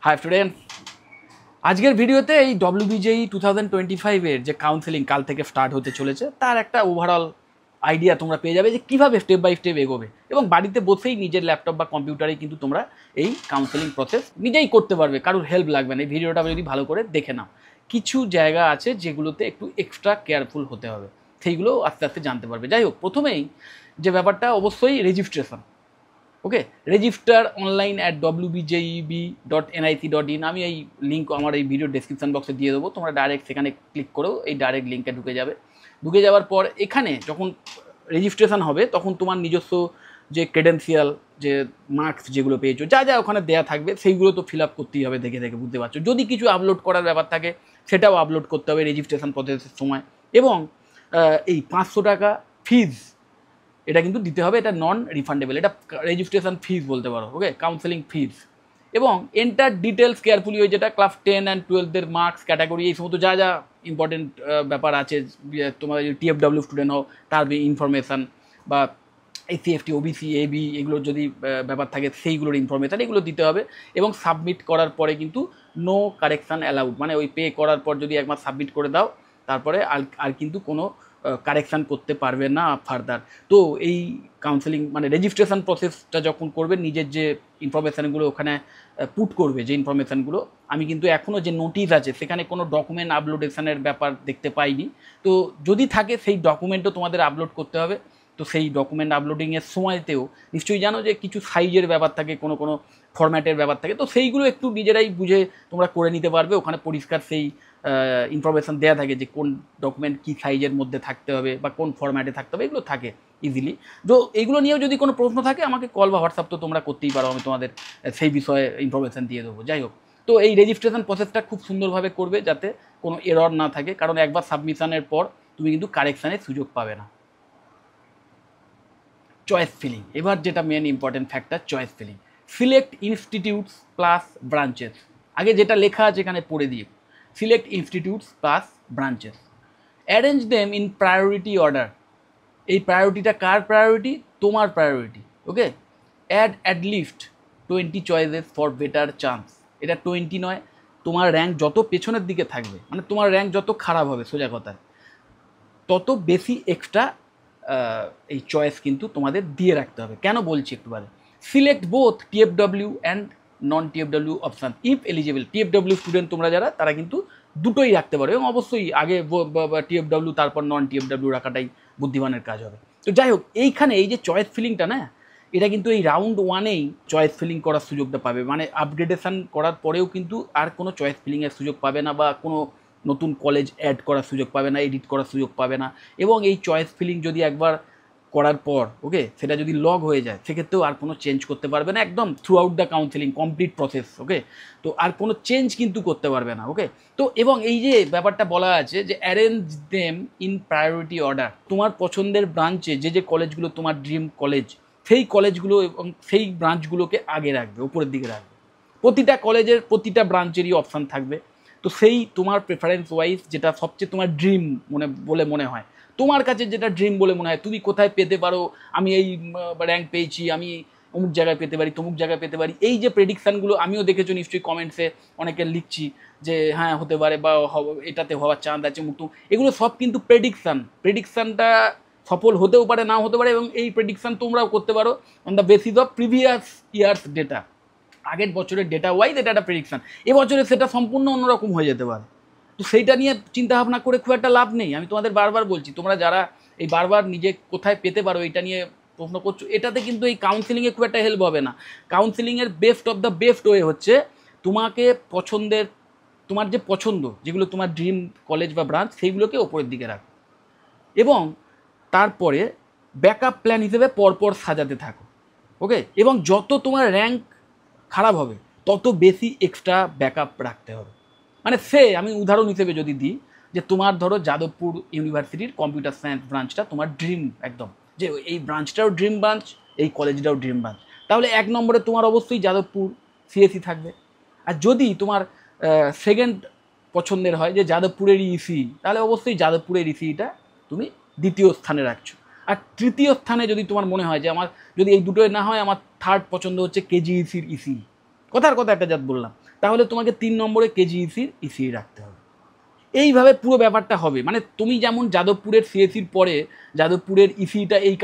High student, আজকের ভিডিওতে এই ডব্লিউবিজেই 2025-এর যে কাউন্সেলিং কাল থেকে স্টার্ট হতে চলেছে তার একটা ওভারঅল আইডিয়া তোমরা পেয়ে যাবে যে কীভাবে স্টেপ বাই স্টেপ এগোবে, এবং বাড়িতে বসেই নিজের ল্যাপটপ বা কম্পিউটারেই কিন্তু তোমরা এই কাউন্সেলিং প্রসেস নিজেই করতে পারবে, কারোর হেল্প লাগবে না। এই ভিডিওটা যদি ভালো করে দেখে নাও, কিছু জায়গা আছে যেগুলোতে একটু এক্সট্রা কেয়ারফুল হতে হবে, সেইগুলো আস্তে আস্তে জানতে পারবে। যাই হোক, প্রথমেই যে ব্যাপারটা অবশ্যই registration. Okay, register online at wbjeb.nic.in। আমি এই লিঙ্ক আমার এই ভিডিও ডেসক্রিপশন বক্সে দিয়ে দেবো, তোমরা ডাইরেক্ট সেখানে ক্লিক করেও এই ডাইরেক্ট লিঙ্কে ঢুকে যাবে। ঢুকে যাওয়ার পর এখানে যখন রেজিস্ট্রেশন হবে তখন তোমার নিজস্ব যে ক্রেডেন্সিয়াল, যে মার্কস যেগুলো পেয়েছো, যা যা ওখানে দেওয়া থাকবে সেইগুলো তো ফিল আপ করতেই হবে, দেখে দেখে বুঝতে পারছো। যদি কিছু আপলোড করার ব্যাপার থাকে সেটাও আপলোড করতে হবে রেজিস্ট্রেশন প্রসেসের সময়। এবং এই 500 টাকা ফিজ এটা কিন্তু দিতে হবে, এটা নন রিফান্ডেবল, এটা রেজিস্ট্রেশন ফিজ বলতে পারো। ওকে, কাউন্সেলিং ফিজ। এবং এন্টার ডিটেলস কেয়ারফুলি, ওই যেটা ক্লাস 10 অ্যান্ড 12-এর মার্কস ক্যাটাগরি, এই সমস্ত যা যা ইম্পর্টেন্ট ব্যাপার আছে, তোমার যদি TFW স্টুডেন্ট হও তার ইনফরমেশান, বা SC/ST OBC AB এগুলোর যদি ব্যাপার থাকে সেইগুলোর ইনফরমেশান এগুলো দিতে হবে। এবং সাবমিট করার পরে কিন্তু নো কারেকশান অ্যালাউড, মানে ওই পে করার পর যদি একবার সাবমিট করে দাও তারপরে আর কিন্তু কোনো কারেকশান করতে পারবে না ফার্দার। তো এই কাউন্সেলিং মানে রেজিস্ট্রেশন প্রসেসটা যখন করবে, নিজের যে ইনফরমেশানগুলো ওখানে পুট করবে, যে ইনফরমেশানগুলো, আমি কিন্তু এখনও যে নোটিশ আছে সেখানে কোনো ডকুমেন্ট আপলোডেশনের ব্যাপার দেখতে পাইনি। তো যদি থাকে সেই ডকুমেন্টও তোমাদের আপলোড করতে হবে। তো সেই ডকুমেন্ট আপলোডিংয়ের সময়তেও নিশ্চয়ই জানো যে কিছু সাইজের ব্যাপার থাকে, কোনো কোনো ফরম্যাটের ব্যাপার থাকে, তো সেইগুলো একটু নিজেরাই বুঝে তোমরা করে নিতে পারবে। ওখানে পরিষ্কার সেই ইনফরমেশান দেওয়া থাকে যে কোন ডকুমেন্ট কী সাইজের মধ্যে থাকতে হবে বা কোন ফরম্যাটে থাকতে হবে, এগুলো থাকে ইজিলি। তো এগুলো নিয়েও যদি কোনো প্রশ্ন থাকে আমাকে কল বা হোয়াটসঅ্যাপ তো তোমরা করতেই পারো, আমি তোমাদের সেই বিষয়ে ইনফরমেশান দিয়ে দেবো। যাই হোক, তো এই রেজিস্ট্রেশন প্রসেসটা খুব সুন্দরভাবে করবে যাতে কোনো এরর না থাকে, কারণ একবার সাবমিশনের পর তুমি কিন্তু কারেকশানের সুযোগ পাবে না। চয়েস ফিলিং, এবার যেটা main important factor, choice filling. Select institutes plus branches. আগে যেটা লেখা আছে এখানে পড়ে দিয়ে, select institutes plus branches, arrange them in priority order. এই প্রায়োরিটিটা কার প্রায়োরিটি? তোমার priority. Okay, at least 20 choices for better chance. এটা 20 নয়, তোমার র্যাঙ্ক যত পেছনের দিকে থাকবে, মানে তোমার র্যাঙ্ক যত খারাপ হবে সোজা কথায়, তত বেশি এক্সট্রা এই চয়েস কিন্তু তোমাদের দিয়ে রাখতে হবে। কেন বলছি একটু বাদে। Select both TFW and non TFW option if eligible. TFW student তোমরা যারা, তারা কিন্তু দুটোই রাখতে পারো, এবং অবশ্যই আগে TFW তারপর নন TFW রাখাটাই বুদ্ধিমানের কাজ হবে। তো যাই হোক, এইখানে এই যে চয়েস ফিলিংটা না, এটা কিন্তু এই রাউন্ড 1-এই চয়েস ফিলিং করার সুযোগটা পাবে, মানে আপগ্রেডেশন করার পরেও কিন্তু আর কোনো চয়েস ফিলিংয়ের সুযোগ পাবে না, বা কোনো নতুন কলেজ অ্যাড করার সুযোগ পাবে না, এডিট করার সুযোগ পাবে না। এবং এই চয়েস ফিলিং যদি একবার করার পর ওকে সেটা যদি লগ হয়ে যায়, সেক্ষেত্রেও আর কোনো চেঞ্জ করতে পারবে না, একদম throughout the counselling complete process. Okay, তো আর কোনো চেঞ্জ কিন্তু করতে পারবে না। ওকে, তো এবং এই যে ব্যাপারটা বলা আছে যে arrange them in priority order, তোমার পছন্দের ব্রাঞ্চে যে যে কলেজগুলো তোমার ড্রিম কলেজ, সেই কলেজগুলো এবং সেই ব্রাঞ্চগুলোকে আগে রাখবে, উপরের দিকে রাখবে। প্রতিটা কলেজের প্রতিটা ব্রাঞ্চেরই অপশান থাকবে। তো সেই তোমার প্রেফারেন্স ওয়াইজ যেটা সবচেয়ে তোমার ড্রিম বলে মনে হয়, তোমার কাছে যেটা ড্রিম বলে মনে হয়, তুমি কোথায় পেতে পারো, আমি এই র্যাঙ্ক পেয়েছি, আমি অমুক জায়গায় পেতে পারি, তমুক জায়গায় পেতে পারি, এই যে প্রেডিকশানগুলো আমিও দেখেছো নিশ্চয়ই কমেন্টসে অনেকে লিখছি যে হ্যাঁ হতে পারে, বা এটাতে হওয়ার চান্স আছে মুক্ত, এগুলো সব কিন্তু প্রেডিকশানটা সফল হতেও পারে, নাও হতে পারে, এবং এই প্রেডিকশান তোমরাও করতে পারো on the basis of previous years data. আগের বছরের ডেটা ওয়াইজ এটা একটা প্রেডিকশান, এবছরে সেটা সম্পূর্ণ অন্যরকম হয়ে যেতে পারে। তো সেইটা নিয়ে চিন্তাভাবনা করে খুব একটা লাভ নেই। আমি তোমাদের বারবার বলছি, তোমরা যারা এই বারবার নিজে কোথায় পেতে পারো এটা নিয়ে প্রশ্ন করছো, এটাতে কিন্তু এই কাউন্সেলিংয়ে খুব একটা হেল্প হবে না। কাউন্সেলিংয়ের best of the best way হচ্ছে তোমাকে পছন্দের, তোমার যে পছন্দ, যেগুলো তোমার ড্রিম কলেজ বা ব্রাঞ্চ, সেইগুলোকে ওপরের দিকে রাখো, এবং তারপরে ব্যাকআপ প্ল্যান হিসেবে পরপর সাজাতে থাকো। ওকে, এবং যত তোমার র্যাঙ্ক খারাপ হবে তত বেশি এক্সট্রা ব্যাকআপ রাখতে হবে। মানে আমি উদাহরণ হিসেবে যদি দিই, যে তোমার ধরো যাদবপুর ইউনিভার্সিটির কম্পিউটার সায়েন্স ব্রাঞ্চটা তোমার ড্রিম, একদম যে এই ব্রাঞ্চটাও ড্রিম ব্রাঞ্চ, এই কলেজটাও ড্রিম ব্রাঞ্চ, তাহলে 1 নম্বরে তোমার অবশ্যই যাদবপুর CSE থাকবে। আর যদি তোমার সেকেন্ড পছন্দের হয় যে যাদবপুরের ইসি, তাহলে অবশ্যই যাদবপুরের ইসিটা তুমি দ্বিতীয় স্থানে রাখছো। আর তৃতীয় স্থানে যদি তোমার মনে হয় যে আমার যদি এই দুটোই না হয়, আমার থার্ড পছন্দ হচ্ছে KGECর ইসি, কথার কথা একটা জাত বললাম, তাহলে তোমাকে 3 নম্বরে কেজিইসির ইসিই রাখতে হবে। এইভাবে পুরো ব্যাপারটা হবে। মানে তুমি যেমন যাদবপুরের সিএসির পরে যাদবপুরের ইসিটা এই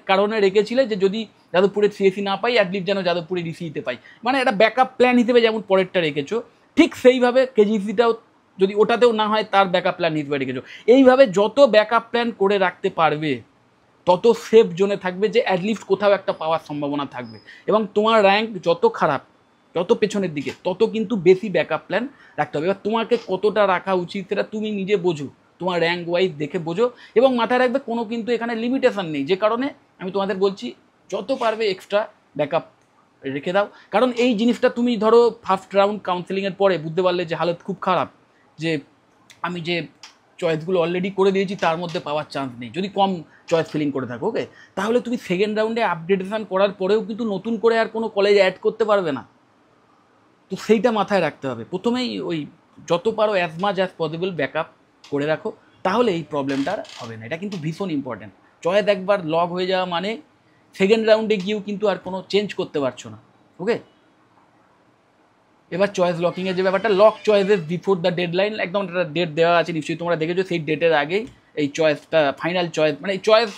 কারণে রেখেছিলে যে যদি যাদবপুরের সিএসি না পাই অ্যাটলিস্ট যেন যাদবপুরের ইসিতে পাই, মানে একটা ব্যাকআপ প্ল্যান হিসেবে যেমন পরেরটা রেখেছো, ঠিক সেইভাবে কেজিইসিটাও যদি ওটাতেও না হয় তার ব্যাকআপ প্ল্যান হিসেবে রেখেছো। এইভাবে যত ব্যাকআপ প্ল্যান করে রাখতে পারবে তত সেফ জোনে থাকবে যে অ্যাটলিস্ট কোথাও একটা পাওয়ার সম্ভাবনা থাকবে। এবং তোমার র্যাঙ্ক যত খারাপ, যত পেছনের দিকে, তত কিন্তু বেশি ব্যাকআপ প্ল্যান রাখতে হবে। এবার তোমাকে কতটা রাখা উচিত সেটা তুমি নিজে বোঝো, তোমার র্যাঙ্ক ওয়াইজ দেখে বোঝো, এবং মাথায় রাখবে কোনো কিন্তু এখানে লিমিটেশন নেই। যে কারণে আমি তোমাদের বলছি যত পারবে এক্সট্রা ব্যাকআপ রেখে দাও। কারণ এই জিনিসটা তুমি ধরো ফার্স্ট রাউন্ড কাউন্সেলিংয়ের পরে বুঝতে পারলে যে হালত খুব খারাপ, যে আমি যে চয়েসগুলো অলরেডি করে দিয়েছি তার মধ্যে পাওয়ার চান্স নেই, যদি কম চয়েস ফিলিং করে থাকো, ওকে, তাহলে তুমি সেকেন্ড রাউন্ডে আপডেটেশন করার পরেও কিন্তু নতুন করে আর কোনো কলেজ অ্যাড করতে পারবে না। তো সেইটা মাথায় রাখতে হবে। প্রথমেই ওই যত পারো as much as possible backup করে রাখো, তাহলে এই প্রবলেমটা হবে না। এটা কিন্তু ভীষণ ইম্পর্ট্যান্ট। চয়েস একবার লগ হয়ে যাওয়া মানে সেকেন্ড রাউন্ডে গিয়েও কিন্তু আর কোনো চেঞ্জ করতে পারছো না, ওকে। এবার চয়েস লকিংয়ের যে ব্যাপারটা, lock choices before the deadline, একদম একটা ডেট দেওয়া আছে, নিশ্চয়ই তোমরা দেখেছো। সেই ডেটের আগেই এই চয়েসটা ফাইনাল চয়েস, মানে এই চয়েস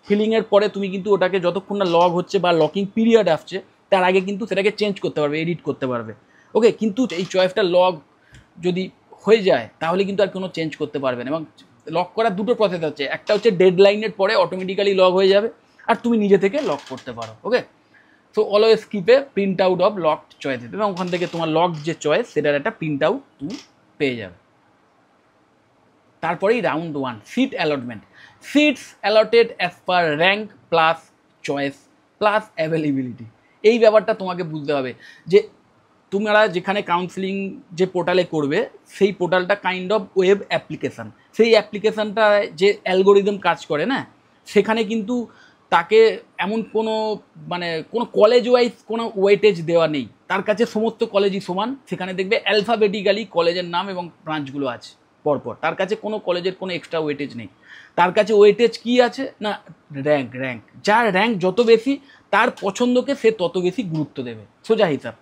ফিলিংয়ের পরে তুমি কিন্তু ওটাকে যতক্ষণ না লগ হচ্ছে বা লকিং পিরিয়ড আসছে তার আগে কিন্তু সেটাকে চেঞ্জ করতে পারবে, এডিট করতে পারবে, ওকে। কিন্তু এই চয়েসটা লগ যদি হয়ে যায় তাহলে কিন্তু আর কোনো চেঞ্জ করতে পারবে না। এবং লক করার দুটো প্রসেস হচ্ছে, একটা হচ্ছে ডেডলাইনের পরে অটোমেটিক্যালি লগ হয়ে যাবে, আর তুমি নিজে থেকে লক করতে পারো, okay. So always keep a print out of locked choices, এবং ওখান থেকে তোমার লক যে চয়েস সেটার একটা প্রিন্ট আউট তুমি পেয়ে যাবে। তারপরেই round 1, seat allotment. Seats allotted as per rank plus choice plus availability. এই ব্যাপারটা তোমাকে বুঝতে হবে যে তোমরা যেখানে কাউন্সিলিং যে পোর্টালে করবে সেই পোর্টালটা কাইন্ড অফ ওয়েব অ্যাপ্লিকেশান। সেই অ্যাপ্লিকেশানটা যে অ্যালগোরিদম কাজ করে না, সেখানে কিন্তু তাকে এমন কোনো মানে কোনো কলেজ ওয়াইজ কোনো ওয়েটেজ দেওয়া নেই, তার কাছে সমস্ত কলেজই সমান। সেখানে দেখবে অ্যালফাবেটিক্যালি কলেজের নাম এবং ব্রাঞ্চগুলো আছে পরপর, তার কাছে কোনো কলেজের কোনো এক্সট্রা ওয়েটেজ নেই। তার কাছে ওয়েটেজ কি আছে না র্যাঙ্ক, যার র্যাঙ্ক যত বেশি তার পছন্দকে সে তত বেশি গুরুত্ব দেবে, সোজা হিসাব,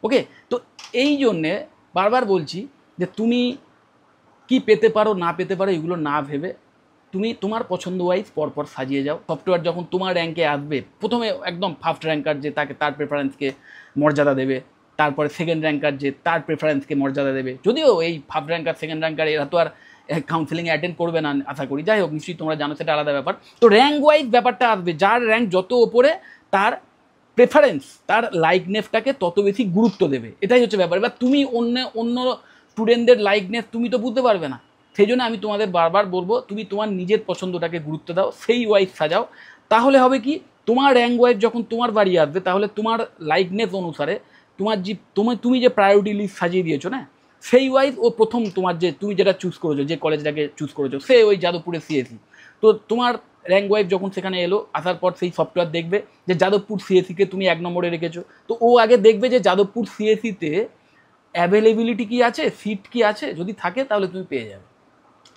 ওকে। তো এই জন্যে বারবার বলছি যে তুমি কি পেতে পারো না পেতে পারো এগুলো না ভেবে তুমি তোমার পছন্দ ওয়াইজ পরপর সাজিয়ে যাও। সফটওয়্যার যখন তোমার র্যাঙ্কে আসবে, প্রথমে একদম ফার্স্ট র্যাঙ্কার যে তাকে তার প্রেফারেন্সকে মর্যাদা দেবে, তারপরে সেকেন্ড র্যাঙ্কার যে তার প্রেফারেন্সকে মর্যাদা দেবে। যদিও এই ফার্স্ট র্যাঙ্কার সেকেন্ড র্যাঙ্কার এরা তো আর কাউন্সিলিংয়ে অ্যাটেন্ড করবে না আশা করি, যাই হোক নিশ্চয়ই তোমরা জানো, সেটা আলাদা ব্যাপার। তো র্যাঙ্ক ওয়াইজ ব্যাপারটা আসবে, যার র্যাঙ্ক যত ওপরে তার প্রেফারেন্স, তার লাইকনেসটাকে তত বেশি গুরুত্ব দেবে, এটাই হচ্ছে ব্যাপার। এবার তুমি অন্য স্টুডেন্টদের লাইকনেস তুমি তো বুঝতে পারবে না, সেই জন্য আমি তোমাদের বারবার বলবো তুমি তোমার নিজের পছন্দটাকে গুরুত্ব দাও, সেই ওয়াইজ সাজাও। তাহলে হবে কি, তোমার র্যাঙ্ক ওয়াইজ যখন তোমার বাড়ি আসবে তাহলে তোমার লাইকনেস অনুসারে তোমার যে তুমি যে প্রায়োরিটি লিস্ট সাজিয়ে দিয়েছো না, সেই ওয়াইজ ও প্রথম তোমার যে তুমি যেটা চুজ করেছো, যে কলেজটাকে চুজ করেছো, সে ওই যাদবপুরের সিএসি। তো তোমার র্যাঙ্ক ওয়াইজ যখন সেখানে এলো, আসার পর সেই সফটওয়্যার দেখবে যে যাদবপুর সিএসিকে তুমি 1 নম্বরে রেখেছো, তো ও আগে দেখবে যে যাদবপুর সিএসিতে অ্যাভেলেবিলিটি কি আছে, সিট কি আছে, যদি থাকে তাহলে তুমি পেয়ে যাবে,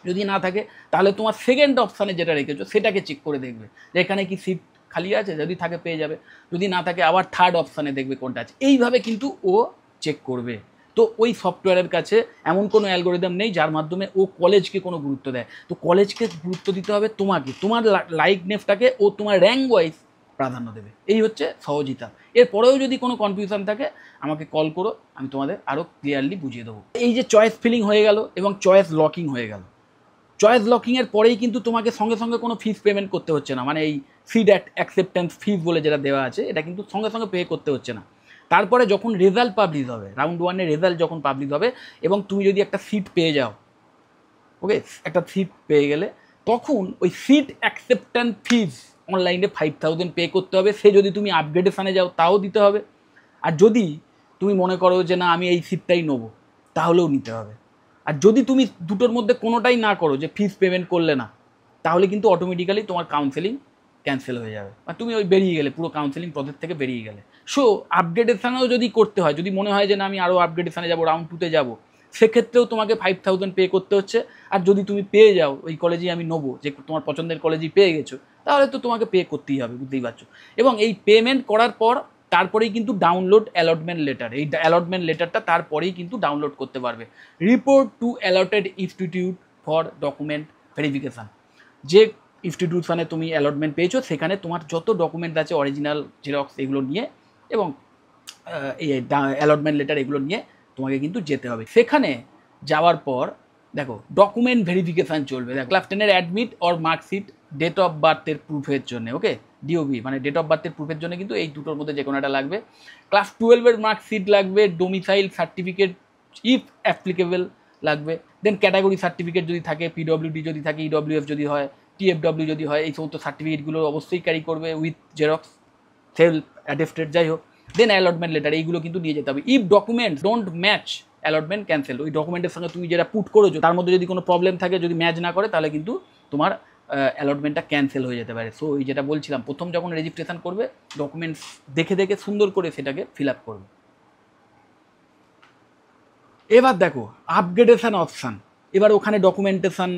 যদি না থাকে তাহলে তোমার সেকেন্ড অপশানে যেটা রেখেছো সেটাকে চেক করে দেখবে যে এখানে কি সিট খালি আছে, যদি থাকে পেয়ে যাবে, যদি না থাকে আবার থার্ড অপশানে দেখবে কোনটা আছে। এইভাবে কিন্তু ও চেক করবে। তো ওই সফটওয়্যারের কাছে এমন কোনো অ্যালগোরিদম নেই যার মাধ্যমে ও কলেজকে কোনো গুরুত্ব দেয়। তো কলেজকে গুরুত্ব দিতে হবে তোমাকে, তোমার লাইকনেসটাকে ও তোমার র্যাঙ্ক ওয়াইজ প্রাধান্য দেবে। এই হচ্ছে সহজিতা। এরপরেও যদি কোনো কনফিউশন থাকে আমাকে কল করো, আমি তোমাদের আরও ক্লিয়ারলি বুঝিয়ে দেবো। এই যে চয়েস ফিলিং হয়ে গেল এবং চয়েস লকিং হয়ে গেল, চয়েস লকিংয়ের পরেই কিন্তু তোমাকে সঙ্গে সঙ্গে কোনো ফিস পেমেন্ট করতে হচ্ছে না, মানে এই সিট অ্যাকসেপ্টেন্স ফিস বলে যেটা দেওয়া আছে এটা কিন্তু সঙ্গে সঙ্গে পে করতে হচ্ছে না। তারপরে যখন রেজাল্ট পাবলিশ হবে, রাউন্ড 1-এর রেজাল্ট যখন পাবলিশ হবে এবং তুমি যদি একটা সিট পেয়ে যাও, ওকে, একটা সিট পেয়ে গেলে তখন ওই সিট অ্যাকসেপ্টেন্স ফিস অনলাইনে 5000 পে করতে হবে। সে যদি তুমি আপগ্রেডেশনে যাও তাও দিতে হবে, আর যদি তুমি মনে করো যে না আমি এই সিটটাই নেবো তাহলেও নিতে হবে। আর যদি তুমি দুটোর মধ্যে কোনোটাই না করো, যে ফিস পেমেন্ট করলে না, তাহলে কিন্তু অটোমেটিক্যালি তোমার কাউন্সেলিং ক্যান্সেল হয়ে যাবে, আর তুমি ওই বেরিয়ে গেলে, পুরো কাউন্সেলিং প্রসেস থেকে বেরিয়ে গেলে। সো আপগ্রেডেশনেও যদি করতে হয়, যদি মনে হয় যে না আমি আরও আপগ্রেডেশনে যাবো, রাউন্ড 2-তে যাবো, সেক্ষেত্রেও তোমাকে 5000 পে করতে হচ্ছে। আর যদি তুমি পেয়ে যাও ওই কলেজেই আমি নেবো, যে তোমার পছন্দের কলেজেই পেয়ে গেছো, তাহলে তো তোমাকে পে করতেই হবে, বুঝতেই পারছো। এবং এই পেমেন্ট করার পর তারপরেই কিন্তু ডাউনলোড অ্যালটমেন্ট লেটার, এই অ্যালটমেন্ট লেটারটা তারপরেই কিন্তু ডাউনলোড করতে পারবে। Report to allotted institute for document verification, যে ইনস্টিটিউশনে তুমি অ্যালটমেন্ট পেয়েছো সেখানে তোমার যত ডকুমেন্ট আছে অরিজিনাল জেরক্স এগুলো নিয়ে এবং এই অ্যালটমেন্ট লেটার এগুলো নিয়ে তোমাকে কিন্তু যেতে হবে। সেখানে যাওয়ার পর দেখো ডকুমেন্ট ভেরিফিকেশান চলবে। দেখো ক্লাস 10-এর admit or marksheet, date of বার্থের প্রুফের জন্য, ওকে ডিওবি মানে ডেট অফ বার্থের প্রুফের জন্য কিন্তু এই দুটোর মধ্যে যে কোনো একটা লাগবে। ক্লাস 12-এর মার্কশিট লাগবে, ডোমিসাইল সার্টিফিকেট ইফ অ্যাপ্লিকেবল লাগবে, দেন ক্যাটাগরি সার্টিফিকেট যদি থাকে, পিডব্লিউডি যদি থাকে, ইডব্লিউএফ যদি হয়, টিএফডব্লিউ যদি হয়, এই সমস্ত সার্টিফিকেটগুলো অবশ্যই ক্যারি করবে উইথ জেরক্স, সেলফ অ্যাটেস্টেড যাই হোক। দেন অ্যালটমেন্ট লেটার, এইগুলো কিন্তু নিয়ে যেতে হবে। If documents don't match allotment cancel, ওই ডকুমেন্টের সঙ্গে তুমি যেটা পুট করেছো তার মধ্যে যদি কোনো প্রবলেম থাকে, যদি ম্যাচ না করে, তাহলে কিন্তু তোমার অ্যালটমেন্টটা ক্যান্সেল হয়ে যেতে পারে। সো এই যেটা বলছিলাম, প্রথম যখন রেজিস্ট্রেশন করবে ডকুমেন্টস দেখে দেখে সুন্দর করে সেটাকে ফিল আপ করবে। এবার দেখো আপগ্রেডেশন অপশান, এবার ওখানে ডকুমেন্টেশন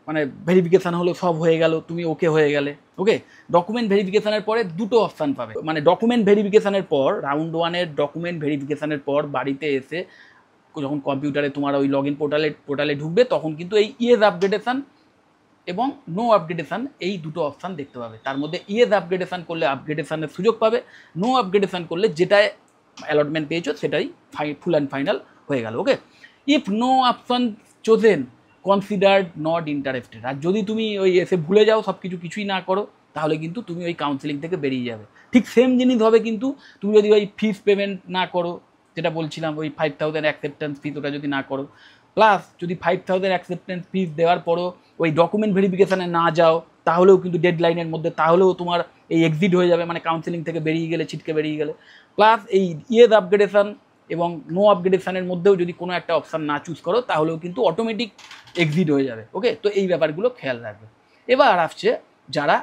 মানে ভেরিফিকেশান হলো, সব হয়ে গেল, তুমি ওকে হয়ে গেলে। ওকে, ডকুমেন্ট ভেরিফিকেশানের পরে দুটো অপশান পাবে, মানে ডকুমেন্ট ভেরিফিকেশানের পর রাউন্ড 1-এর ডকুমেন্ট ভেরিফিকেশানের পর বাড়িতে এসে যখন কম্পিউটারে তোমার ওই লগ ইন পোর্টালে ঢুকবে তখন কিন্তু এই ইয়েস আপগ্রেডেশান এবং নো আপগ্রেডেশান এই দুটো অপশান দেখতে পাবে। তার মধ্যে ইয়েস আপগ্রেডেশান করলে আপগ্রেডেশানের সুযোগ পাবে, নো আপগ্রেডেশান করলে যেটায় অ্যালটমেন্ট পেয়েছো সেটাই ফুল অ্যান্ড ফাইনাল হয়ে গেল। Okay, if no option chosen considered not interested, আর যদি তুমি ওই এসে ভুলে যাও সব কিছুই না করো তাহলে কিন্তু তুমি ওই কাউন্সিলিং থেকে বেরিয়ে যাবে। ঠিক সেম জিনিস হবে কিন্তু তুমি যদি ওই ফিস পেমেন্ট না করো, যেটা বলছিলাম ওই 5000 অ্যাকসেপ্টেন্স ফিস, ওটা যদি না করো, প্লাস যদি 5000 অ্যাকসেপ্টেন্স ফিস দেওয়ার পরও ওই ডকুমেন্ট ভেরিফিকেশানে না যাও তাহলেও কিন্তু ডেডলাইনের মধ্যে, তাহলেও তোমার এই এক্সিট হয়ে যাবে, মানে কাউন্সিলিং থেকে বেরিয়ে গেলে, ছিটকে বেরিয়ে গেলে। প্লাস এই ইয়েস আপগ্রেডেশন এবং নো আপগ্রেডেশনের মধ্যেও যদি কোনো একটা অপশান না চুজ করো তাহলেও কিন্তু অটোমেটিক এক্সিট হয়ে যাবে। ওকে, তো এই ব্যাপারগুলো খেয়াল রাখবে। এবার আসছে যারা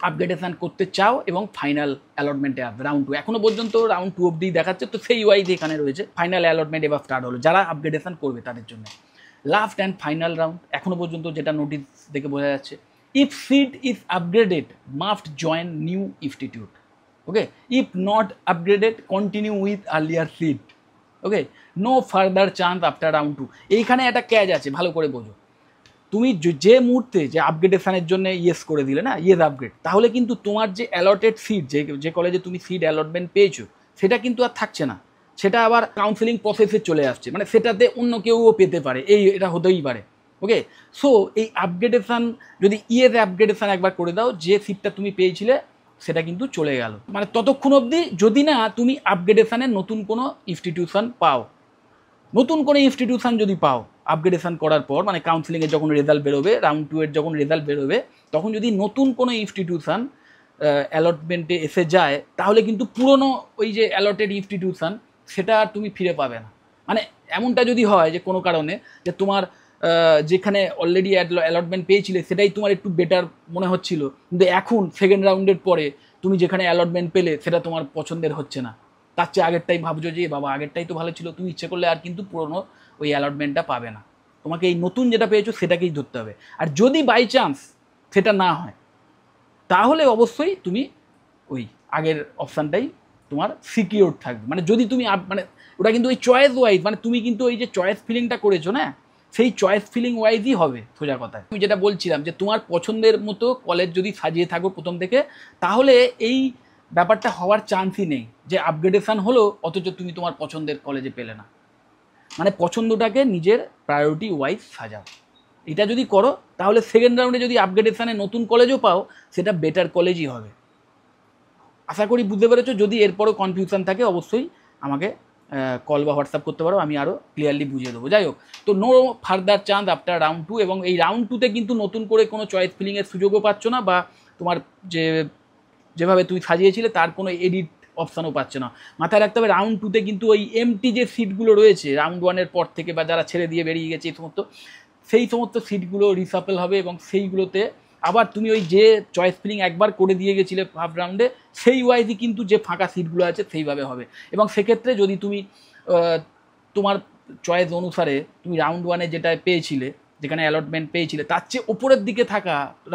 আপগ্রেডেশন করতে চাও এবং ফাইনাল অ্যালটমেন্টে আসবে রাউন্ড 2, এখনো পর্যন্ত রাউন্ড 2 অবধি দেখাচ্ছে, তো সেই ওয়াইজ এখানে রয়েছে। ফাইনাল অ্যালটমেন্ট এবার স্টার্ট হলো যারা আপগ্রেডেশন করবে তাদের জন্য। লাস্ট অ্যান্ড ফাইনাল রাউন্ড, এখনো পর্যন্ত যেটা নোটিস দেখে বোঝা যাচ্ছে, if seat is upgraded must join new institute. Okay, if not upgraded continue with earlier seat. Okay, no further chance after round 2। এইখানে একটা ক্যাচ আছে, ভালো করে বোঝো। তুমি যে মুহূর্তে যে আপগ্রেডেশনের জন্য ইয়েস করে দিলে না, ইয়েস আপগ্রেড, তাহলে কিন্তু তোমার যে অ্যালটেড সিট, যে কলেজে তুমি সিট অ্যালটমেন্ট পেয়েছো সেটা কিন্তু আর থাকছে না, সেটা আবার কাউন্সিলিং প্রসেসে চলে আসছে, মানে সেটাতে অন্য কেউও পেতে পারে, এটা হতেই পারে। ওকে, সো এই আপগ্রেডেশন যদি ইয়েস আপগ্রেডেশন একবার করে দাও, যে সিটটা তুমি পেয়েছিলে সেটা কিন্তু চলে গেল, মানে ততক্ষণ অবধি যদি না তুমি আপগ্রেডেশনের নতুন কোনো ইনস্টিটিউশন পাও। নতুন কোনো ইনস্টিটিউশন যদি পাও আপগ্রেডেশন করার পর, মানে কাউন্সিলিংয়ের যখন রেজাল্ট বেরোবে, রাউন্ড 2-এর যখন রেজাল্ট বেরোবে, তখন যদি নতুন কোনো ইনস্টিটিউশন অ্যালটমেন্টে এসে যায় তাহলে কিন্তু পুরনো ওই যে অ্যালটেড ইনস্টিটিউশন সেটা আর তুমি ফিরে পাবে না। মানে এমনটা যদি হয় যে কোনো কারণে যে তোমার যেখানে অলরেডি অ্যালটমেন্ট পেয়েছিলে সেটাই তোমার একটু বেটার মনে হচ্ছিল, কিন্তু এখন সেকেন্ড রাউন্ডের পরে তুমি যেখানে অ্যালটমেন্ট পেলে সেটা তোমার পছন্দের হচ্ছে না, তার চেয়ে আগেরটাই ভাবছো যে বাবা আগেরটাই তো ভালো ছিল, তুমি ইচ্ছে করলে আর কিন্তু পুরনো ওই অ্যালটমেন্টটা পাবে না, তোমাকে এই নতুন যেটা পেয়েছো সেটাকেই ধরতে হবে। আর যদি বাই চান্স সেটা না হয় তাহলে অবশ্যই তুমি ওই আগের অপশানটাই তোমার সিকিউর থাকবে। মানে যদি তুমি মানে ওটা কিন্তু ওই চয়েস ওয়াইজ, মানে তুমি কিন্তু ওই যে চয়েস ফিলিংটা করেছো না, সেই চয়েস ফিলিং ওয়াইজই হবে সোজা কথায়। আমি যেটা বলছিলাম যে তোমার পছন্দের মতো কলেজ যদি সাজিয়ে থাকো প্রথম থেকে, তাহলে এই ব্যাপারটা হওয়ার চান্সই নেই যে আপগ্রেডেশন হলো অথচ তুমি তোমার পছন্দের কলেজে পেলে না। মানে পছন্দটাকে নিজের প্রায়োরিটি ওয়াইজ সাজাও। এটা যদি করো তাহলে সেকেন্ড রাউন্ডে যদি আপগ্রেডেশনে নতুন কলেজও পাও সেটা বেটার কলেজই হবে। আশা করি বুঝতে পেরেছো। যদি এরপরও কনফিউশন থাকে অবশ্যই আমাকে কল বা হোয়াটসঅ্যাপ করতে পারো, আমি আরও ক্লিয়ারলি বুঝিয়ে দেবো। যাই হোক, তো no further chance after round 2, এবং এই রাউন্ড 2তে কিন্তু নতুন করে কোনো চয়েস ফিলিংয়ের সুযোগও পাচ্ছ না, বা তোমার যেভাবে তুমি সাজিয়েছিলে তার কোনো এডিট অপশানও পাচ্ছে না। মাথায় রাখতে হবে রাউন্ড 2তে কিন্তু ওই এমটি যে সিটগুলো রয়েছে রাউন্ড 1-এর পর থেকে, বা যারা ছেড়ে দিয়ে বেরিয়ে গেছে সেই সমস্ত সিটগুলো রিসাপেল হবে, এবং সেইগুলোতে আবার তুমি ওই যে চয়েস ফিলিং একবার করে দিয়ে গেছিলে ফার্স্ট রাউন্ডে সেই ওয়াইজই কিন্তু যে ফাঁকা সিটগুলো আছে সেইভাবে হবে। এবং সেক্ষেত্রে যদি তুমি তোমার চয়েস অনুসারে তুমি রাউন্ড 1-এ যেটা পেয়েছিলে, যেখানে অ্যালটমেন্ট পেয়েছিলে তার চেয়ে ওপরের দিকে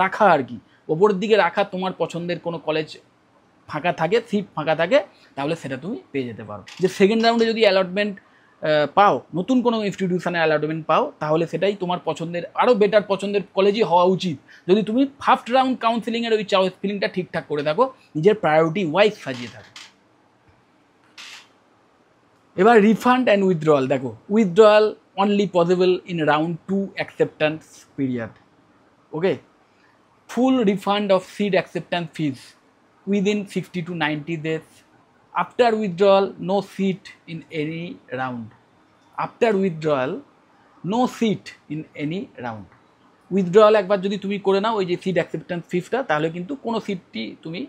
রাখা আর কি, ওপরের দিকে রাখা তোমার পছন্দের কোনো কলেজ ফাঁকা থাকে, সিট ফাঁকা থাকে, তাহলে সেটা তুমি পেয়ে যেতে পারো। যে সেকেন্ড রাউন্ডে যদি অ্যালটমেন্ট পাও, নতুন কোনো ইনস্টিটিউশনে অ্যালটমেন্ট পাও, তাহলে সেটাই তোমার পছন্দের আরও বেটার পছন্দের কলেজই হওয়া উচিত, যদি তুমি ফার্স্ট রাউন্ড কাউন্সিলিংয়ের ওই চয়েস ফিলিংটা ঠিকঠাক করে থাকো, নিজের প্রায়োরিটি ওয়াইজ সাজিয়ে থাকো। এবার রিফান্ড অ্যান্ড উইথড্রয়াল দেখো, withdrawal only possible in round 2 acceptance period. Okay, full refund of seat acceptance fees within 60 to 90 days. After withdrawal, no seat in any round. After withdrawal, no seat in any round. Withdrawal একবার যদি তুমি করে নাও ওই যে seat acceptance ফিজটা, তাহলে কিন্তু কোনো সিটটি তুমি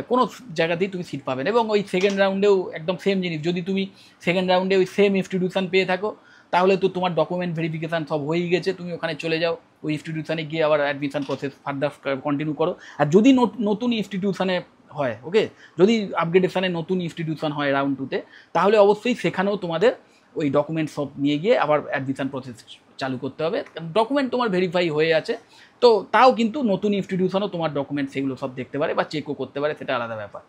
কোনো জায়গাতেই তুমি সিট পাবে না। এবং ওই সেকেন্ড রাউন্ডেও একদম সেম জিনিস, যদি তুমি সেকেন্ড রাউন্ডে ওই সেম ইনস্টিটিউশন পেয়ে থাকো, তাহলে তো তোমার ডকুমেন্ট ভেরিফিকেশান সব হয়েই গেছে, তুমি ওখানে চলে যাও, ওই ইনস্টিটিউশনে গিয়ে আবার অ্যাডমিশন প্রসেস ফার্দার কন্টিনিউ করো। আর যদি নতুন ইনস্টিটিউশনে হয়, ওকে, যদি আপগ্রেডেশনে নতুন ইনস্টিটিউশন হয় রাউন্ড 2-তে, তাহলে অবশ্যই সেখানেও তোমাদের ওই ডকুমেন্ট সব নিয়ে গিয়ে আবার অ্যাডমিশন প্রসেস চালু করতে হবে, কারণ ডকুমেন্ট তোমার ভেরিফাই হয়ে আছে। তো তাও কিন্তু নতুন ইনস্টিটিউশনও তোমার ডকুমেন্ট সেগুলো সব দেখতে পারে বা চেকও করতে পারে, সেটা আলাদা ব্যাপার।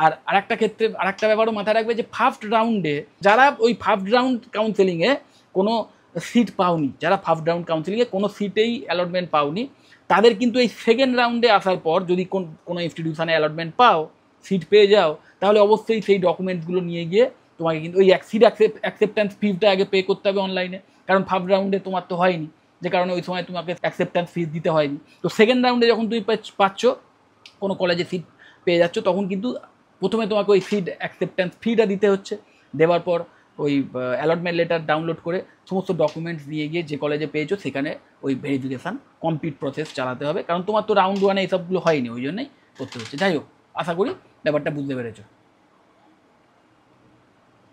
আর আরেকটা ক্ষেত্রে আরেকটা ব্যাপারও মাথায় রাখবে যে ফার্স্ট রাউন্ডে যারা ওই ফার্স্ট রাউন্ড কাউন্সেলিংয়ে কোনো সিট পাওনি, যারা ফার্স্ট রাউন্ড কাউন্সেলিংয়ে কোনো সিটেই অ্যালটমেন্ট পাওনি, তাদের কিন্তু এই সেকেন্ড রাউন্ডে আসার পর যদি কোনো ইনস্টিটিউশনে অ্যালটমেন্ট পাও, সিট পেয়ে যাও, তাহলে অবশ্যই সেই ডকুমেন্টসগুলো নিয়ে গিয়ে তোমাকে কিন্তু ওই সিট অ্যাকসেপ্টেন্স ফিজটা আগে পে করতে হবে অনলাইনে, কারণ ফার্স্ট রাউন্ডে তোমার তো হয়নি, যে কারণে ওই সময় তোমাকে অ্যাকসেপ্টেন্স ফিজ দিতে হয়নি। তো সেকেন্ড রাউন্ডে যখন তুমি পাচ্ছ, কোনো কলেজে সিট পেয়ে যাচ্ছ, তখন কিন্তু প্রথমে তোমাকে ওই সিট অ্যাকসেপ্টেন্স ফিটা দিতে হচ্ছে, দেওয়ার পর ওই অ্যালটমেন্ট লেটার ডাউনলোড করে সমস্ত ডকুমেন্টস নিয়ে গিয়ে যে কলেজে পেয়েছো সেখানে ওই ভেরিফিকেশান কমপ্লিট প্রসেস চালাতে হবে, কারণ তোমার তো রাউন্ড 1-এ এইসবগুলো হয়নি, ওই জন্যই করতে হচ্ছে। যাই হোক, আশা করি ব্যাপারটা বুঝতে পেরেছো।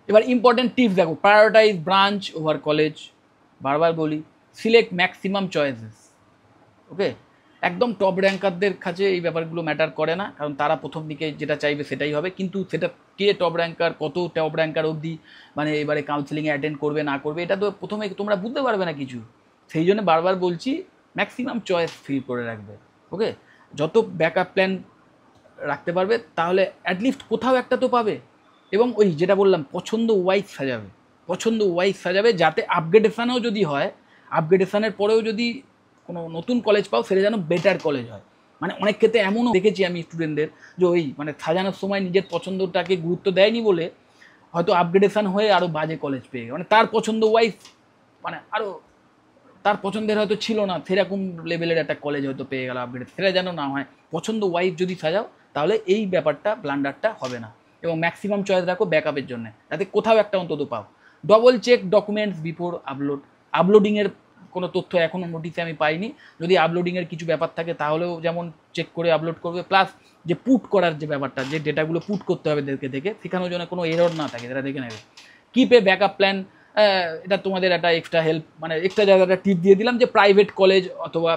এবার ইম্পর্টেন্ট টিপস দেখো, প্রায়োরিটাইজ ব্রাঞ্চ ওভার কলেজ। বারবার বলি, সিলেক্ট ম্যাক্সিমাম চয়েসেস। ওকে, একদম টপ র্যাঙ্কারদের কাছে এই ব্যাপারগুলো ম্যাটার করে না, কারণ তারা প্রথম দিকে যেটা চাইবে সেটাই হবে, কিন্তু সেটা কে টপ র্যাঙ্কার, কত টপ র্যাঙ্কার অবধি মানে এবারে কাউন্সেলিংয়ে অ্যাটেন্ড করবে না করবে, এটা তো প্রথমে তোমরা বুঝতে পারবে না কিছু। সেই জন্য বারবার বলছি ম্যাক্সিমাম চয়েস ফিল করে রাখবে। ওকে, যত ব্যাকআপ প্ল্যান রাখতে পারবে, তাহলে অ্যাটলিস্ট কোথাও একটা তো পাবে। এবং ওই যেটা বললাম, পছন্দ ওয়াইজ সাজাবে, যাতে আপগ্রেডেশনেও যদি হয়, আপগ্রেডেশনের পরেও যদি কোনো নতুন কলেজ পাও, সেটা যেন বেটার কলেজ হয়। মানে অনেক ক্ষেত্রে এমনও দেখেছি আমি স্টুডেন্টদের, যে ওই মানে সাজানোর সময় নিজের পছন্দটাকে গুরুত্ব দেয়নি বলে হয়তো আপগ্রেডেশন হয়ে আরও বাজে কলেজ পেয়ে, মানে তার পছন্দ ওয়াইজ, মানে আরও তার পছন্দের হয়তো ছিল না সেরকম লেভেলের একটা কলেজ হয়তো পেয়ে গেল আপগ্রেড, সেটা যেন না হয়। পছন্দ ওয়াইজ যদি সাজাও, তাহলে এই ব্যাপারটা ব্লান্ডারটা হবে না। এবং ম্যাক্সিমাম চয়েস রাখো ব্যাকআপের জন্য, যাতে কোথাও একটা অন্তত পাও। ডবল চেক ডকুমেন্টস বিফোর আপলোডিংয়ের কোনো তথ্য এখনও নোটিশে আমি পাইনি, যদি আপলোডিংয়ের কিছু ব্যাপার থাকে তাহলেও যেমন চেক করে আপলোড করবে, প্লাস যে পুট করার যে ব্যাপারটা, যে ডেটাগুলো পুট করতে হবে দেখে সেখানেও যেন কোনো এরর না থাকে, সেটা দেখে নেবে। কিপ এ ব্যাকআপ প্ল্যান, এটা তোমাদের একটা এক্সট্রা হেল্প, মানে এক্সট্রা জায়গাটা টিপ দিয়ে দিলাম, যে প্রাইভেট কলেজ অথবা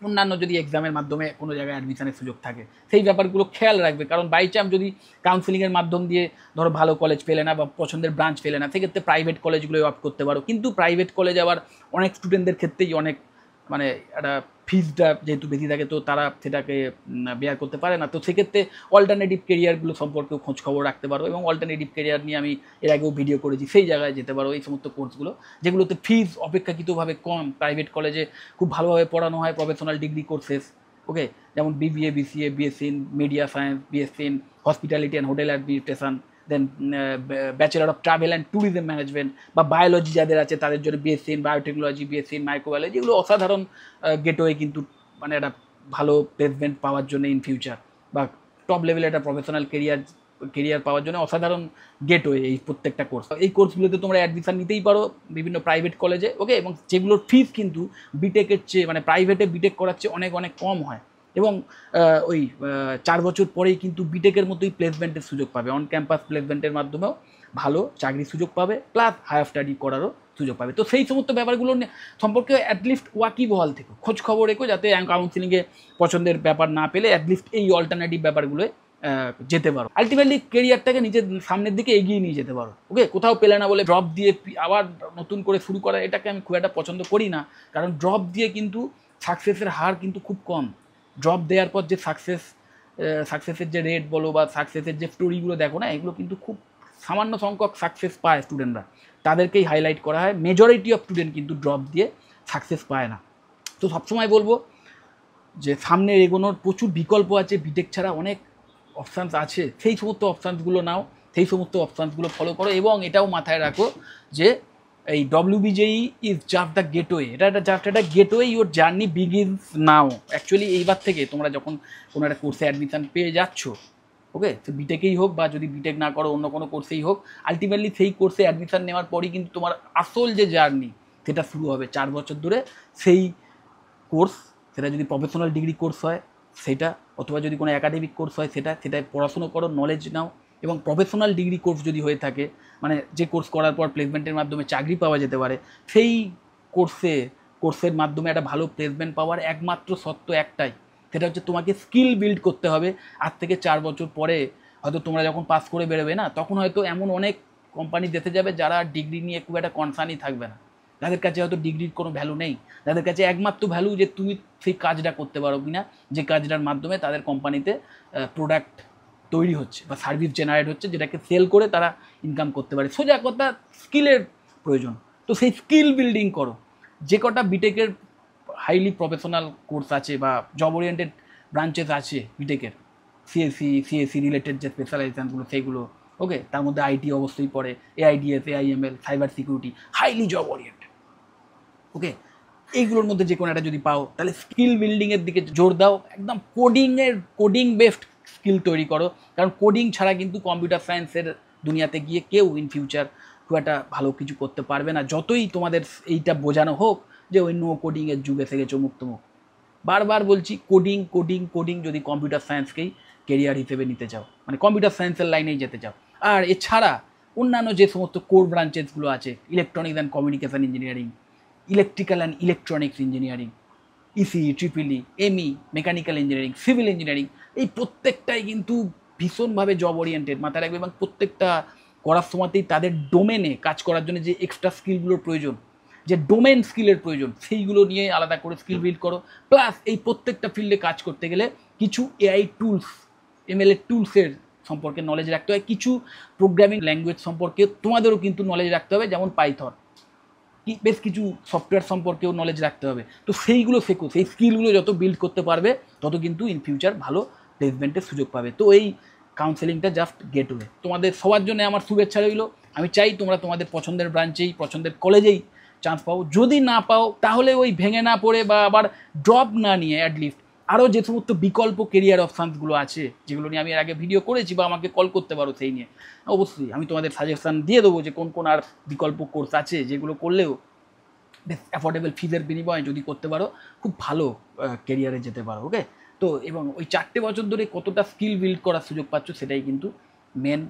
অন্যান্য যদি এক্সামের মাধ্যমে কোনো জায়গায় অ্যাডমিশনের সুযোগ থাকে, সেই ব্যাপারগুলো খেয়াল রাখবে, কারণ বাই চান্স যদি কাউন্সেলিংয়ের মাধ্যম দিয়ে ধরো ভালো কলেজ পেলে না বা পছন্দের ব্রাঞ্চ পেলে না, সেক্ষেত্রে প্রাইভেট কলেজগুলোই অপ্ট করতে পারো। কিন্তু প্রাইভেট কলেজ আবার অনেক স্টুডেন্টদের ক্ষেত্রেই অনেক মানে একটা ফিজটা যেহেতু বেশি থাকে, তো তারা সেটাকে বেয়ার করতে পারে না। তো সেক্ষেত্রে অল্টারনেটিভ কেরিয়ারগুলো সম্পর্কেও খোঁজ খবর রাখতে পারো, এবং অল্টারনেটিভ কেরিয়ার নিয়ে আমি এর আগেও ভিডিও করেছি, সেই জায়গায় যেতে পারো। এই সমস্ত কোর্সগুলো যেগুলোতে ফিজ অপেক্ষাকৃতভাবে কম, প্রাইভেট কলেজে খুব ভালোভাবে পড়ানো হয়, প্রফেশনাল ডিগ্রি কোর্সেস, ওকে, যেমন BBA BCA BSc in media science, BSc in hospitality and hotel administration, then bachelor of travel and tourism management, বা বায়োলজি যাদের আছে তাদের জন্য BSc in biotechnology, BSc in microbiology, এগুলো অসাধারণ গেটওয়ে কিন্তু, মানে একটা ভালো প্লেসমেন্ট পাওয়ার জন্য ইন ফিউচার, বা টপ লেভেলে একটা প্রফেশনাল কেরিয়ার পাওয়ার জন্য অসাধারণ গেটওয়ে এই প্রত্যেকটা কোর্স। এই কোর্সগুলোতে তোমরা অ্যাডমিশন নিতেই পারো বিভিন্ন প্রাইভেট কলেজে, ওকে, এবং যেগুলোর ফিস কিন্তু বিটেকের চেয়ে, মানে প্রাইভেটে বিটেক করার চেয়ে অনেক অনেক কম হয়, এবং ওই 4 বছর পরেই কিন্তু বিটেকের মতোই প্লেসমেন্টের সুযোগ পাবে, অন ক্যাম্পাস প্লেসমেন্টের মাধ্যমেও ভালো চাকরির সুযোগ পাবে, প্লাস হায়ার স্টাডি করারও সুযোগ পাবে। তো সেই সমস্ত ব্যাপারগুলো সম্পর্কে অ্যাটলিস্ট ওয়াকিবহাল থেকো, খোঁজ খবর রেখো, যাতে কাউন্সিলিংয়ে পছন্দের ব্যাপার না পেলে অ্যাটলিস্ট এই অল্টারনেটিভ ব্যাপারগুলো যেতে পারো। আলটিমেটলি কেরিয়ারটাকে নিজের সামনের দিকে এগিয়ে নিয়ে যেতে পারো। ওকে, কোথাও পেলে না বলে ড্রপ দিয়ে আবার নতুন করে শুরু করা, এটাকে আমি খুব একটা পছন্দ করি না, কারণ ড্রপ দিয়ে কিন্তু সাকসেসের হার কিন্তু খুব কম। ড্রপ দেওয়ার পর যে সাকসেস সাকসেসের যে রেট বলো বা সাকসেসের যে স্টোরিগুলো দেখো না, এগুলো কিন্তু খুব সামান্য সংখ্যক সাকসেস পায় স্টুডেন্টরা, তাদেরকেই হাইলাইট করা হয়। মেজরিটি অফ স্টুডেন্ট কিন্তু ড্রপ দিয়ে সাকসেস পায় না। তো সবসময় বলবো যে সামনে এগোনোর প্রচুর বিকল্প আছে, বিটেক ছাড়া অনেক অপশানস আছে, সেই সমস্ত অপশানসগুলো নাও, সেই সমস্ত অপশানসগুলো ফলো করো। এবং এটাও মাথায় রাখো যে এই WBJEE is just the gateway, এটা জাস্ট একটা gateway, your journey begins now. Actually এইবার থেকে তোমরা যখন কোনো একটা কোর্সে অ্যাডমিশান পেয়ে যাচ্ছ, ওকে, তো বিটেকেই হোক বা যদি বিটেক না করো অন্য কোনো কোর্সেই হোক, আলটিমেটলি সেই কোর্সে অ্যাডমিশান নেওয়ার পরই কিন্তু তোমার আসল যে জার্নি সেটা শুরু হবে 4 বছর ধরে। সেই কোর্স, সেটা যদি প্রফেশনাল ডিগ্রি কোর্স হয় সেটা, অথবা যদি কোনো একাডেমিক কোর্স হয় সেটায় পড়াশুনো করো, নলেজ নাও। এবং প্রফেশনাল ডিগ্রি কোর্স যদি হয়ে থাকে, মানে যে কোর্স করার পর প্লেসমেন্টের মাধ্যমে চাকরি পাওয়া যেতে পারে, সেই কোর্সের মাধ্যমে একটা ভালো প্লেসমেন্ট পাওয়ার একমাত্র শর্ত একটাই, সেটা হচ্ছে তোমাকে স্কিল বিল্ড করতে হবে। আজ থেকে 4 বছর পরে হয়তো তোমরা যখন পাস করে বেরোবে না, তখন হয়তো এমন অনেক কোম্পানি দেখতে যাবে যারা ডিগ্রি নিয়ে খুব একটা কনসার্নই থাকবে না, যাদের কাছে হয়তো ডিগ্রির কোনো ভ্যালু নেই, যাদের কাছে একমাত্র ভ্যালু যে তুমি সেই কাজটা করতে পারো কিনা, যে কাজটার মাধ্যমে তাদের কোম্পানিতে প্রোডাক্ট তৈরি হচ্ছে বা সার্ভিস জেনারেট হচ্ছে, যেটাকে সেল করে তারা ইনকাম করতে পারে। সোজা কথা, স্কিলের প্রয়োজন। তো সেই স্কিল বিল্ডিং করো। যে কটা বিটেকের হাইলি প্রফেশনাল কোর্স আছে বা জব ওরিয়েন্টেড ব্রাঞ্চেস আছে বিটেকের, সিএসসি রিলেটেড যে স্পেশালাইজেশনগুলো সেইগুলো, ওকে, তার মধ্যে আইটি অবশ্যই পড়ে, AIDS, AIML, cyber security, highly job oriented, okay, এইগুলোর মধ্যে যে কোনো একটা যদি পাও, তাহলে স্কিল বিল্ডিংয়ের দিকে জোর দাও। একদম কোডিং বেসড স্কিল তৈরি করো, কারণ কোডিং ছাড়া কিন্তু কম্পিউটার সায়েন্সের দুনিয়াতে গিয়ে কেউ ইন ফিউচার খুব একটা ভালো কিছু করতে পারবে না, যতই তোমাদের এইটা বোঝানো হোক যে ওই নো কোডিংয়ের যুগে থেকে চমুক। বারবার বলছি, কোডিং যদি কম্পিউটার সায়েন্সকেই কেরিয়ার হিসেবে নিতে চাও, মানে কম্পিউটার সায়েন্সের লাইনেই যেতে চাও। আর এছাড়া অন্যান্য যে সমস্ত কোর ব্রাঞ্চেসগুলো আছে, electronics and communication engineering, electrical and electronics engineering, ECE, EEE, ME, mechanical engineering, civil engineering, এই প্রত্যেকটাই কিন্তু ভীষণভাবে জব ওরিয়েন্টেড, মাথায় রাখবে। এবং প্রত্যেকটা করার সময়তেই তাদের ডোমেনে কাজ করার জন্য যে এক্সট্রা স্কিলগুলোর প্রয়োজন, যে ডোমেন স্কিলের প্রয়োজন, সেইগুলো নিয়ে আলাদা করে স্কিল বিল্ড করো। প্লাস এই প্রত্যেকটা ফিল্ডে কাজ করতে গেলে কিছু AI টুলস, ML টুলসের সম্পর্কে নলেজ রাখতে হয়, কিছু প্রোগ্রামিং ল্যাঙ্গুয়েজ সম্পর্কে তোমাদেরও কিন্তু নলেজ রাখতে হবে, যেমন পাইথন, বেশ কিছু সফটওয়্যার সম্পর্কেও নলেজ রাখতে হবে। তো সেইগুলো শেখো, সেই স্কিলগুলো যত বিল্ড করতে পারবে তত কিন্তু ইন ফিউচার ভালো প্লেসমেন্টের সুযোগ পাবে। তো এই কাউন্সেলিংটা জাস্ট গেটওয়ে। তোমাদের সবার জন্য আমার শুভেচ্ছা রইল। আমি চাই তোমরা তোমাদের পছন্দের ব্রাঞ্চেই, পছন্দের কলেজেই চান্স পাও। যদি না পাও তাহলে ওই ভেঙে না পড়ে বা আবার ড্রপ না নিয়ে অ্যাটলিস্ট আরও যে সমস্ত বিকল্প কেরিয়ার অপশানসগুলো আছে, যেগুলো নিয়ে আমি এর আগে ভিডিও করেছি, বা আমাকে কল করতে পারো সেই নিয়ে, অবশ্যই আমি তোমাদের সাজেশান দিয়ে দেবো যে কোন আর বিকল্প কোর্স আছে যেগুলো করলেও বেশ অ্যাফোর্ডেবল ফিজের বিনিময়ে যদি করতে পারো খুব ভালো কেরিয়ারে যেতে পারো, ওকে। তো এবং ওই 4টে বছর ধরে কতটা স্কিল বিল্ড করার সুযোগ পাচ্ছ, সেটাই কিন্তু মেন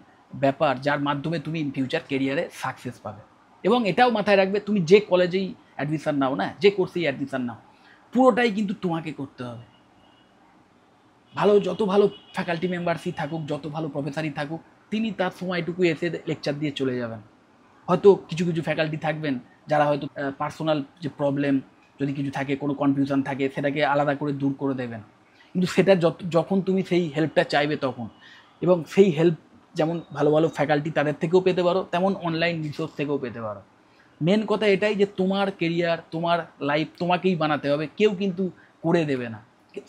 ব্যাপার, যার মাধ্যমে তুমি ইন ফিউচার কেরিয়ারে সাকসেস পাবে। এবং এটাও মাথায় রাখবে, তুমি যে কলেজেই অ্যাডমিশান নাও না, যে কোর্সেই অ্যাডমিশান নাও, পুরোটাই কিন্তু তোমাকে করতে হবে। যত ভালো ফ্যাকাল্টি মেম্বারসই থাকুক, যত ভালো প্রফেসরই থাকুক, তিনি তার সময়টুকু এসে লেকচার দিয়ে চলে যাবেন। হয়তো কিছু ফ্যাকাল্টি থাকবেন যারা হয়তো পার্সোনাল যে প্রবলেম যদি কিছু থাকে, কোনো কনফিউশন থাকে, সেটাকে আলাদা করে দূর করে দেবেন। কিন্তু সেটা যখন তুমি সেই হেল্পটা চাইবে তখন, এবং সেই হেল্প যেমন ভালো ফ্যাকাল্টি তাদের থেকেও পেতে পারো, তেমন অনলাইন রিসোর্স থেকেও পেতে পারো। মেন কথা এটাই যে তোমার কেরিয়ার, তোমার লাইফ তোমাকেই বানাতে হবে, কেউ কিন্তু করে দেবে না,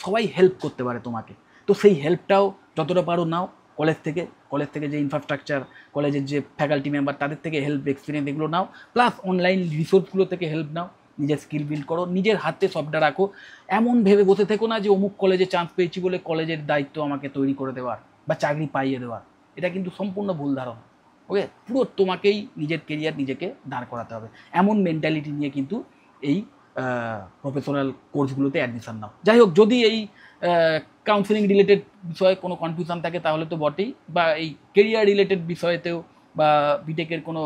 সবাই হেল্প করতে পারে তোমাকে। তো সেই হেল্পটাও যতটা পারো নাও কলেজ থেকে যে ইনফ্রাস্ট্রাকচার, কলেজের যে ফ্যাকাল্টি মেম্বার, তাদের থেকে হেল্প, এক্সপিরিয়েন্স এগুলো নাও, প্লাস অনলাইন রিসোর্সগুলো থেকে হেল্প নাও, নিজের স্কিল বিল্ড করো, নিজের হাতে সবটা রাখো। এমন ভেবে বসে থেকো না যে অমুক কলেজে চান্স পেয়েছি বলে কলেজের দায়িত্ব আমাকে তৈরি করে দেওয়ার বা চাকরি পাইয়ে দেওয়ার, এটা কিন্তু সম্পূর্ণ ভুল ধারণা, ওকে। পুরো তোমাকেই নিজের কেরিয়ার নিজেকে দাঁড় করাতে হবে, এমন মেন্টালিটি নিয়ে কিন্তু এই প্রফেশনাল কোর্সগুলোতে অ্যাডমিশান নাও। যাই হোক, যদি এই কাউন্সেলিং রিলেটেড বিষয়ে কোনো কনফিউশন থাকে তাহলে তো বটেই, বা এই কেরিয়ার রিলেটেড বিষয়েতেও, বা বিটেকের কোনো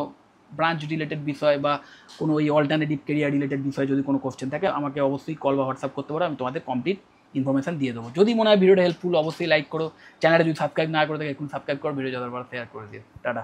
ব্রাঞ্চ রিলেটেড বিষয়, বা কোনো এই অল্টারনেটিভ কেরিয়ার রিলেটেড বিষয়ে যদি কোনো কোশ্চেন থাকে, আমাকে অবশ্যই কল বা হোয়াটসঅ্যাপ করতে পারো, আমি তোমাদের কমপ্লিট ইনফরমেশান দিয়ে দেবো। যদি মনে হয় ভিডিওটা হেল্পফুল, অবশ্যই লাইক করো, চ্যানেলটা যদি সাবস্ক্রাইব না করে থাকে এখন সাবস্ক্রাইব করো, ভিডিও যতবার শেয়ার করে দিও। টাটা।